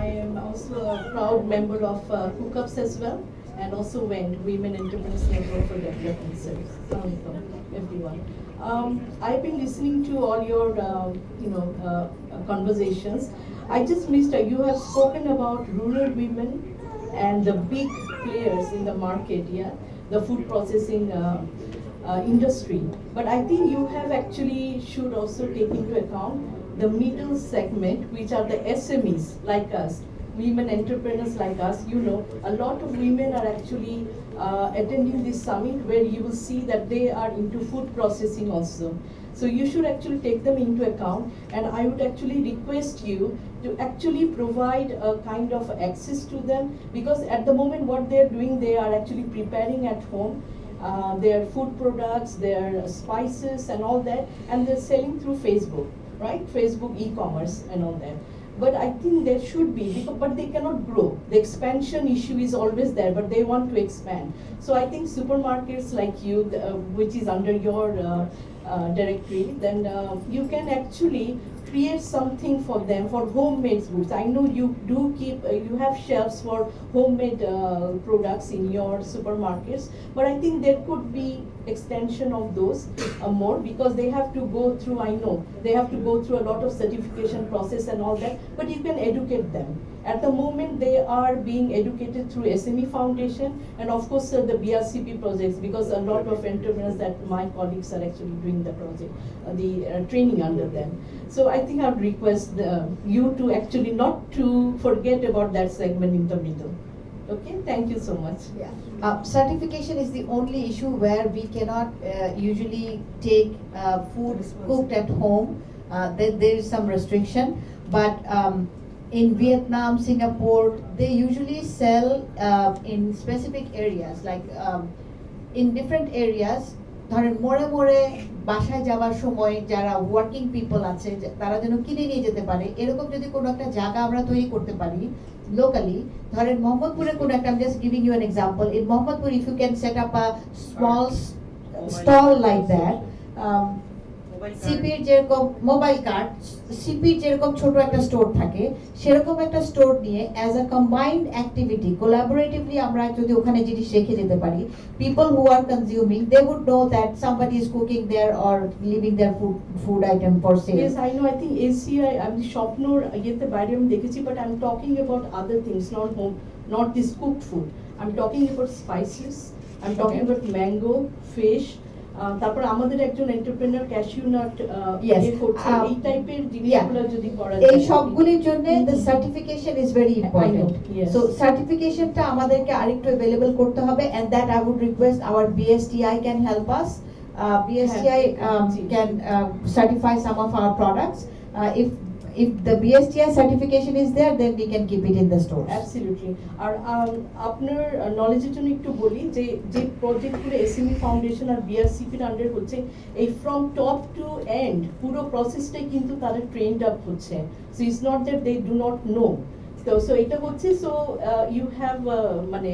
I am also a proud member of Hookups as well, and also WEND, Women Entrepreneurs Network for Development Services. Assalamualaikum, everyone. I've been listening to all your, conversations. I just missed. You have spoken about rural women and the big players in the market. Yeah, the food processing industry. But I think you have actually should also take into account the middle segment, which are the SMEs like us, women entrepreneurs like us. A lot of women are actually attending this summit, where you will see that they are into food processing also. So you should actually take them into account, and I would actually request you to actually provide a kind of access to them, because at the moment what they're doing, they are actually preparing at home their food products, their spices and all that, and they're selling through Facebook, right? Facebook e-commerce and all that. But I think there should be, but they cannot grow. The expansion issue is always there, but they want to expand. So I think supermarkets like you, which is under your directory, then you can actually create something for them for homemade goods. I know you do keep, you have shelves for homemade products in your supermarkets, but I think there could be extension of those more, because they have to go through, I know, they have to go through a lot of certification process and all that, but you can educate them. At the moment, they are being educated through SME Foundation and of course the BRCP projects, because a lot of entrepreneurs that my colleagues are actually doing the project, the training under them. So I think I would request you to actually not to forget about that segment in the middle. Okay, thank you so much. Yeah. Certification is the only issue where we cannot usually take food cooked at home. There is some restriction, but in Vietnam, Singapore, they usually sell in specific areas, like in different areas. ধরেন মোড়ে মোড়ে বাসায় যাওয়ার সময় যারা working people আছে তারা যেন কিনে নিয়ে যেতে পারে, এরকম যদি কোনো একটা জায়গা আমরা তৈরি করতে পারি locally, ধরেন মোহাম্মদপুরে কোনো একটা, I'm just giving you an example, in Mohammadpur if you can set up a small stall like that, সিপির যেরকম মোবাইল কার্ড, সিপির যেরকম ছোট একটা স্টোর থাকে সেরকম একটা স্টোর নিয়ে as a combined activity collaboratively আমরা যদি ওখানে জিনিস রেখে যেতে পারি, people who are consuming they would know that somebody is cooking there or living their food item for sale. Yes, I know. I think ACI, আমি স্বপ্নর ইয়েতে বাইরে আমি দেখেছি, but I'm talking about other things, not this cooked food. I'm talking about spices. I'm talking about mango, fish. তারপর আমাদের একজন entrepreneur cashew nut করছে, এই টাইপের জিনিসগুলো যদি করা যায়, এই সবগুলির জন্য the certification is very important. Yes. So certificationটা আমাদেরকে আরেকটু available করতে হবে, and that I would request our BSTI can help us. BSTI can certify some of our products. If the BSTI certification is there, then we can keep it in the stores. Absolutely. আর আপনার নলেজের জন্য একটু বলি যে প্রজেক্টগুলো SME foundation আর বিআরসিপির under হচ্ছে, এই from top two and পুরো প্রসেসটাই কিন্তু তারা ট্রেনড আপ হচ্ছে। So it's not that they do not know. So এটা হচ্ছে, সো ইউ হ্যাভ মানে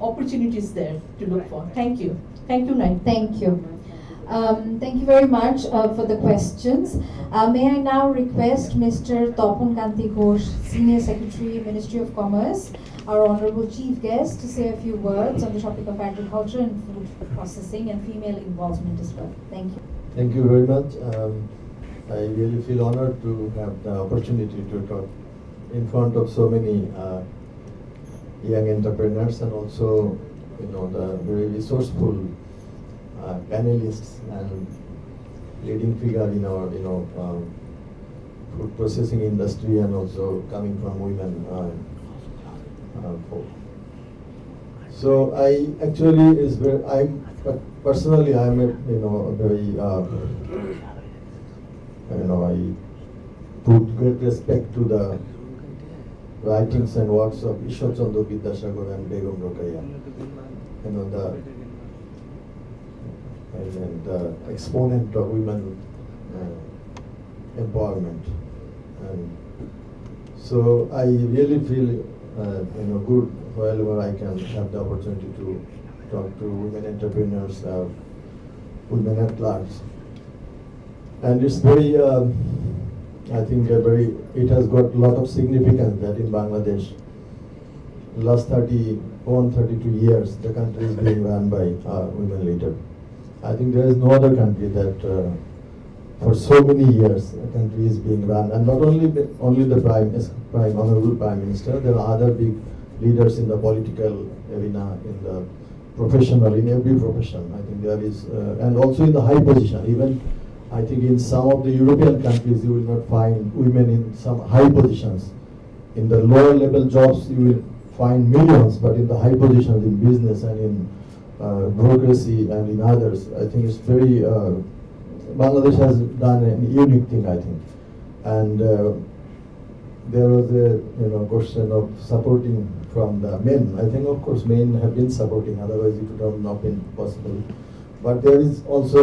opportunities there to look for. Thank you নাই। Thank you. Thank you very much for the questions. May I now request Mr. Tapan Kanti Ghosh, Senior Secretary, Ministry of Commerce, our Honorable Chief Guest, to say a few words on the topic of agriculture and food processing and female involvement as well. Thank you. Thank you very much. I really feel honored to have the opportunity to talk in front of so many young entrepreneurs and also, the very resourceful panelists and leading figure in our, food processing industry and also coming from women folk. So I actually personally I'm a very I put great respect to the writings and works of Ishwar Chandra Vidyasagar and Begum Rokeya, the exponent of women empowerment, and so I really feel good wherever I can have the opportunity to talk to women entrepreneurs, women at large, and it's very I think it has got a lot of significance that in Bangladesh last 32 years the country is being run by women leader. I think there is no other country that for so many years the country is being run, and not only the honorable prime minister, there are other big leaders in the political arena, in the professional, in every profession. I think there is, and also in the high position. Even I think in some of the European countries you will not find women in some high positions. In the lower level jobs you will find millions, but in the high positions in business and in bureaucracy and in others, I think it's very, Bangladesh has done a unique thing, I think. And there was a question of supporting from the men. I think of course men have been supporting, otherwise it would have not been possible. But there is also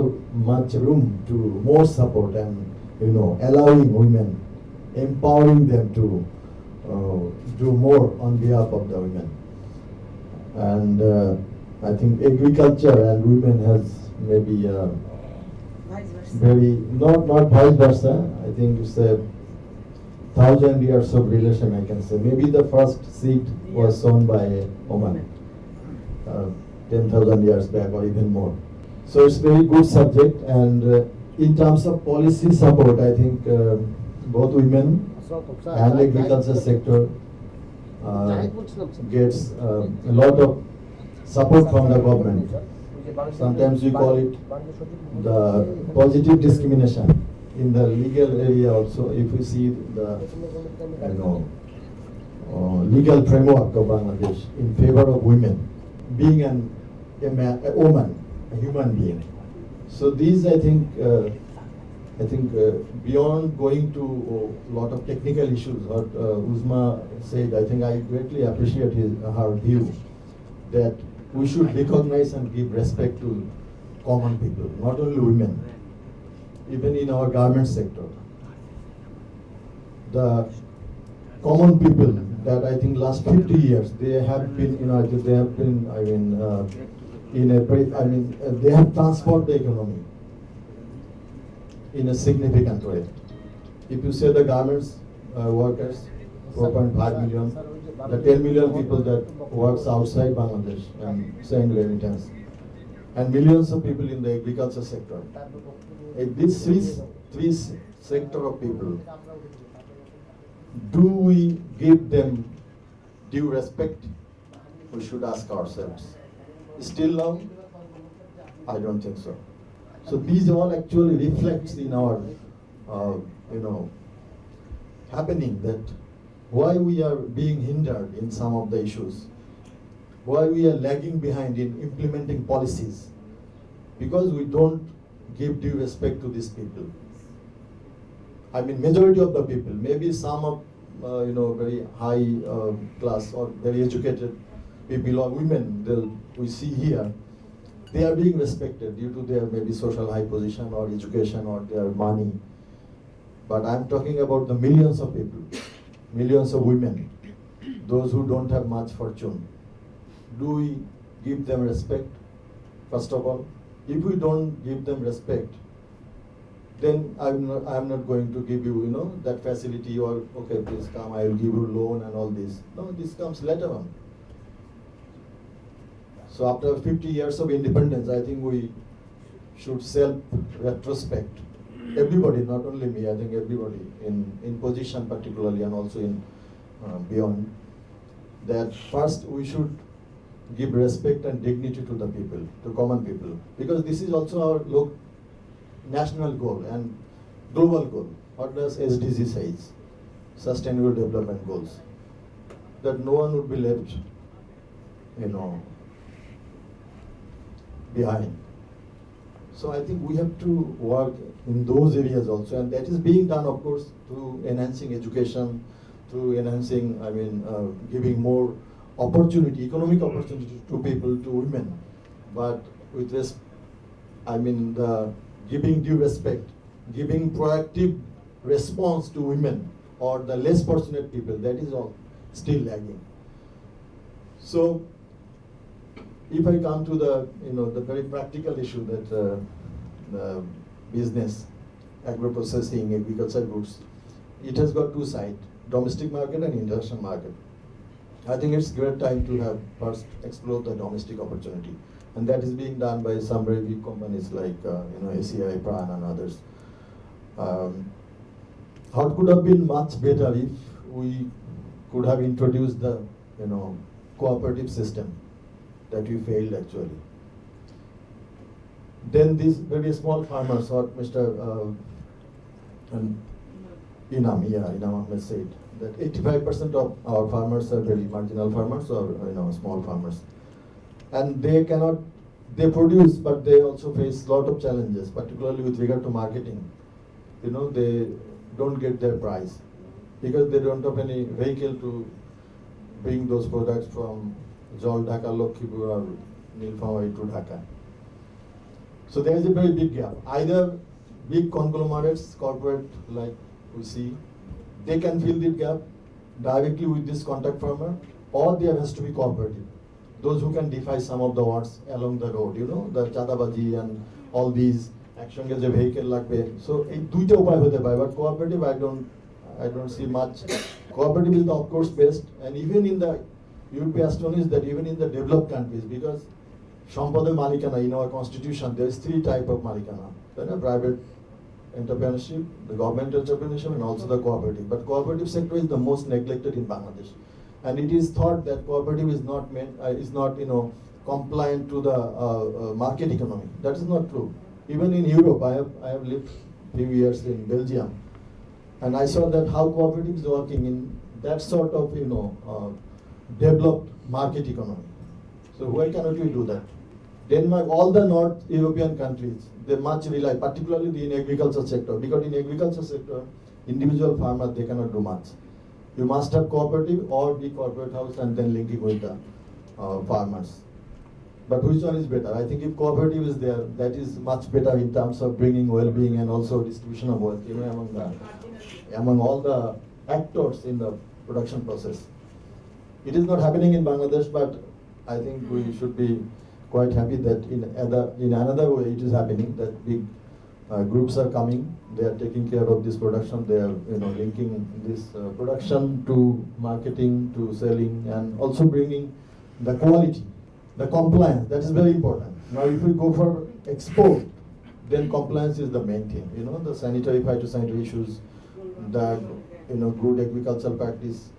much room to more support and allowing women, empowering them to do more on behalf of the women. And I think agriculture and women has maybe very not vice versa. I think it's a 1,000 years of relation, I can say. Maybe the first seed was sown by a woman 10,000 years back or even more. So it's very good subject, and in terms of policy support, I think both women and agriculture sector gets a lot of support from the government. Sometimes we call it the positive discrimination in the legal area also. If we see the legal framework of Bangladesh in favor of women being a woman, a human being. So these I think beyond going to a lot of technical issues, what Uzma said, I think I greatly appreciate her view that we should recognize and give respect to common people, not only women, even in our garment sector. The common people that I think last 50 years, they have been, they have been, they have transformed the economy in a significant way. If you say the garments workers, 4.5 million, the 10 million people that works outside Bangladesh and send remittance, and millions of people in the agriculture sector. These three sector of people, do we give them due respect? We should ask ourselves. Still now? I don't think so. So these all actually reflects in our, happening, that why we are being hindered in some of the issues, why we are lagging behind in implementing policies, because we don't give due respect to these people. I mean, majority of the people, maybe some of, very high class or very educated people or women, we see here, they are being respected due to their maybe social high position or education or their money. But I'm talking about the millions of people, millions of women, those who don't have much fortune. Do we give them respect, first of all? If we don't give them respect, then I'm not going to give you, that facility, or okay, please come, I will give you loan and all this. No, this comes later on. So after 50 years of independence, I think we should self-retrospect. Everybody, not only me, I think everybody in position particularly and also in beyond, that first we should give respect and dignity to the people, to common people. Because this is also our national goal and global goal. What does SDG says? Sustainable Development Goals. That no one would be left, behind. So I think we have to work in those areas also, and that is being done, of course, through enhancing education, through enhancing, giving more opportunity, economic opportunity to people, to women. But with this, the giving due respect, giving proactive response to women or the less fortunate people, that is all still lagging. So, if I come to the very practical issue that the business, agro-processing, agriculture goods, it has got two sides, domestic market and international market. I think it's great time to have first explore the domestic opportunity. And that is being done by some very big companies like ACI, Pran and others. How it could have been much better if we could have introduced the cooperative system that we failed actually. Then these very small farmers, what Mr. Inam Ahmed said, that 85% of our farmers are very marginal farmers or small farmers. And they produce, but they also face a lot of challenges, particularly with regard to marketing. They don't get their price because they don't have any vehicle to bring those products from Jol Dhaka, Lokhipur or Nilphamari to Dhaka. So there is a very big gap. Either big conglomerates, corporate like we see, they can fill the gap directly with this contact farmer, or there has to be cooperative. Those who can defy some of the words along the road, the chadabaji and all these action as a vehicle lagbe. So in duita upay hote pare, but cooperative I don't see much. Cooperative is of course best, and even in the, you will be astonished that even in the developed countries, because Sampada Malikana, in our constitution, there is 3 types of Malikana. Private entrepreneurship, the government entrepreneurship, and also the cooperative. But cooperative sector is the most neglected in Bangladesh. And it is thought that cooperative is not compliant to the market economy. That is not true. Even in Europe, I have lived few years in Belgium, and I saw that how cooperative is working in that sort of developed market economy. So why cannot we do that? Denmark, all the North European countries, they much rely, particularly in agriculture sector, because in agriculture sector, individual farmers, they cannot do much. You must have cooperative or the corporate house and then linking with the farmers. But which one is better? I think if cooperative is there, that is much better in terms of bringing well-being and also distribution of wealth, among all the actors in the production process. It is not happening in Bangladesh, but I think we should be quite happy that in another way it is happening, that big groups are coming, they are taking care of this production, they are linking this production to marketing, to selling, and also bringing the quality, the compliance, that is very important. Now if we go for export, then compliance is the main thing, the sanitary, phytosanitary issues, the good agricultural practice.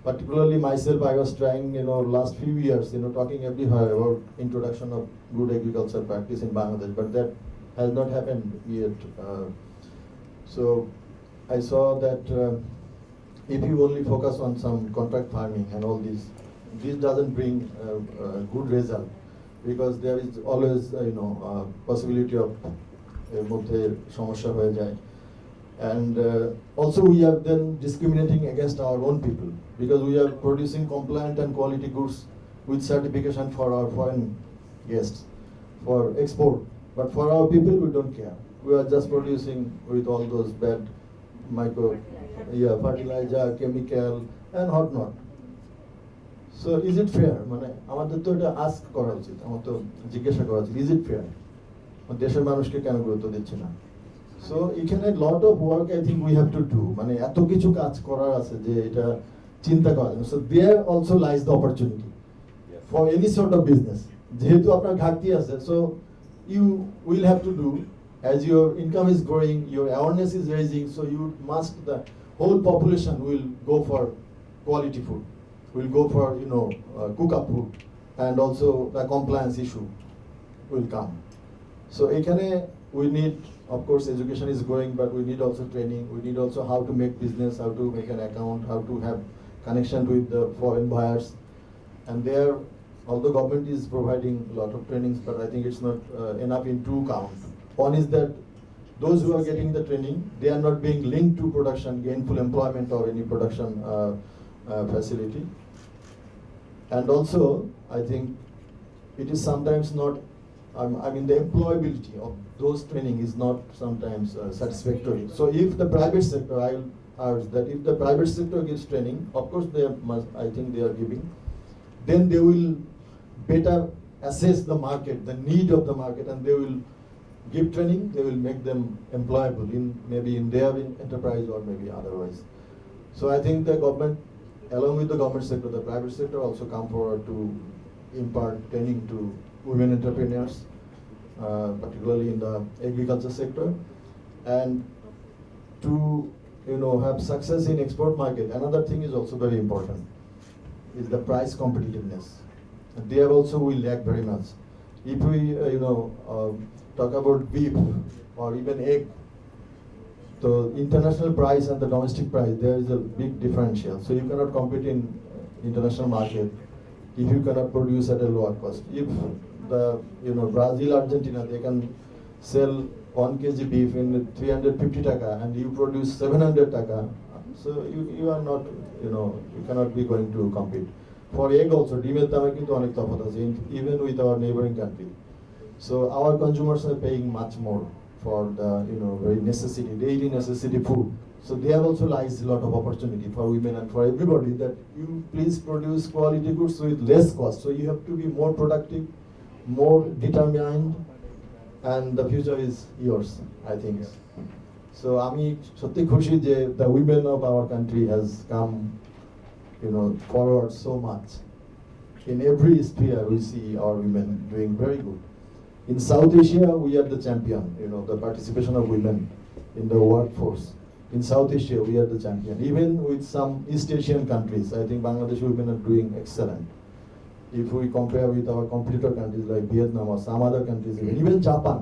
Particularly myself, I was trying, last few years, talking everywhere about introduction of good agricultural practice in Bangladesh, but that has not happened yet. So I saw that if you only focus on some contract farming and all this doesn't bring a good result, because there is always, possibility of সমস্যা হয়ে যায়. And also we are then discriminating against our own people, because we are producing compliant and quality goods with certification for our foreign guests for export. But for our people, we don't care. We are just producing with all those bad fertilizer, chemical, and whatnot. So is it fair? আমাদের তো এটা ask করা উচিত, আমার তো জিজ্ঞাসা করা উচিত, is it fair? দেশের মানুষকে কেন গুরুত্ব দিচ্ছে না? So এখানে lot of work I think we have to do. এত কিছু কাজ করার আছে যে এটা চিন্তা করা যায়। So there also lies the opportunity for any sort of business. যেহেতু আপনার ঘাটতি আছে, so you will have to do, as your income is growing, your awareness is raising, so the whole population will go for quality food, will go for cook up food, and also the compliance issue will come. So এখানে we need, of course, education is growing, but we need also training. We need also how to make business, how to make an account, how to have connection with the foreign buyers. And there, although government is providing a lot of trainings, but I think it's not enough in two counts. One is that those who are getting the training, they are not being linked to production, gainful employment or any production facility. And also, I think it is sometimes not, the employability of those training is not sometimes satisfactory. So if the private sector, I will urge that if the private sector gives training, of course I think they are giving, then they will better assess the market, the need of the market, and they will give training, they will make them employable maybe in their enterprise or maybe otherwise. So I think the government, along with the government sector, the private sector also come forward to impart training to women entrepreneurs, particularly in the agriculture sector, and to have success in export market. Another thing is also very important, is the price competitiveness. And there also we lack very much. If we talk about beef or even egg, the international price and the domestic price, there is a big differential. So you cannot compete in international market if you cannot produce at a lower cost. If the Brazil, Argentina, they can sell 1 kg beef in 350 taka and you produce 700 taka, so you are not, you cannot be going to compete. For egg also, ডিমের দামে কিন্তু অনেক তফাৎ আছে, even with our neighboring country. So our consumers are paying much more for the very daily necessity food. So there also lies a lot of opportunity for women and for everybody, that you please produce quality goods with less cost. So you have to be more productive, more determined, and the future is yours, I think. So আমি সত্যি খুশি যে the women of our country has come forward so much. In every sphere we see our women doing very good. In South Asia we are the champion, the participation of women in the workforce. In South Asia we are the champion. Even with some East Asian countries, I think Bangladesh women are doing excellent. If we compare with our competitor countries like Vietnam or some other countries, even Japan.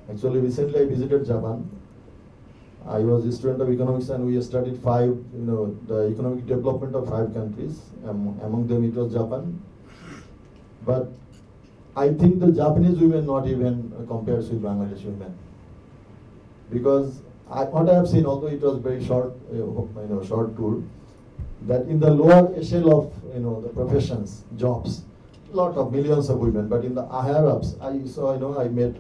Actually, recently I visited Japan. I was a student of economics and we studied the economic development of 5 countries. Among them it was Japan. But I think the Japanese women not even compares with Bangladeshi women. Because what I have seen, although it was very short, short tour, that in the lower echelon of the professions, jobs, lot of millions of women, but in the Arabs, I saw, I met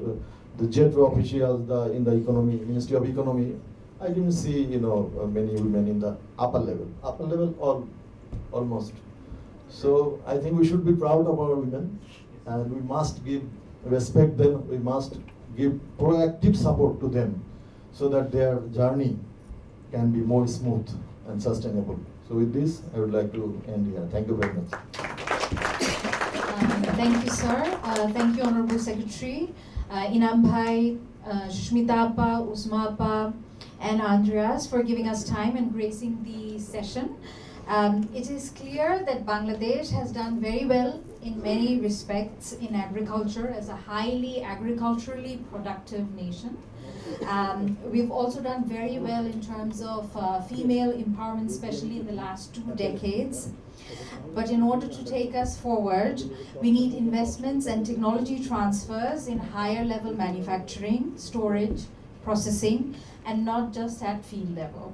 the JETRO officials in the economy, Ministry of Economy. I didn't see, many women in the upper level, almost. So I think we should be proud of our women, and we must respect them. We must give proactive support to them, so that their journey can be more smooth and sustainable. So with this, I would like to end here. Thank you very much. Thank you, sir. Thank you, Honorable Secretary. Inam Bhai, Shmita Appa, Usma Appa, and Andreas for giving us time and gracing the session. It is clear that Bangladesh has done very well in many respects in agriculture as a highly agriculturally productive nation. We've also done very well in terms of female empowerment, especially in the last 2 decades. But in order to take us forward, we need investments and technology transfers in higher level manufacturing, storage, processing, and not just at field level.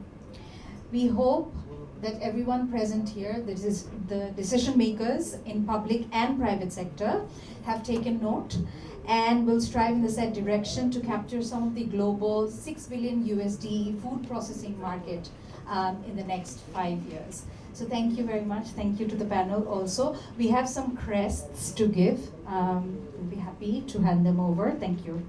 We hope that everyone present here, that is the decision makers in public and private sector, have taken note and will strive in the said direction to capture some of the global $6 billion food processing market in the next 5 years. So thank you very much. Thank you to the panel also. We have some crests to give. We'll be happy to hand them over. Thank you.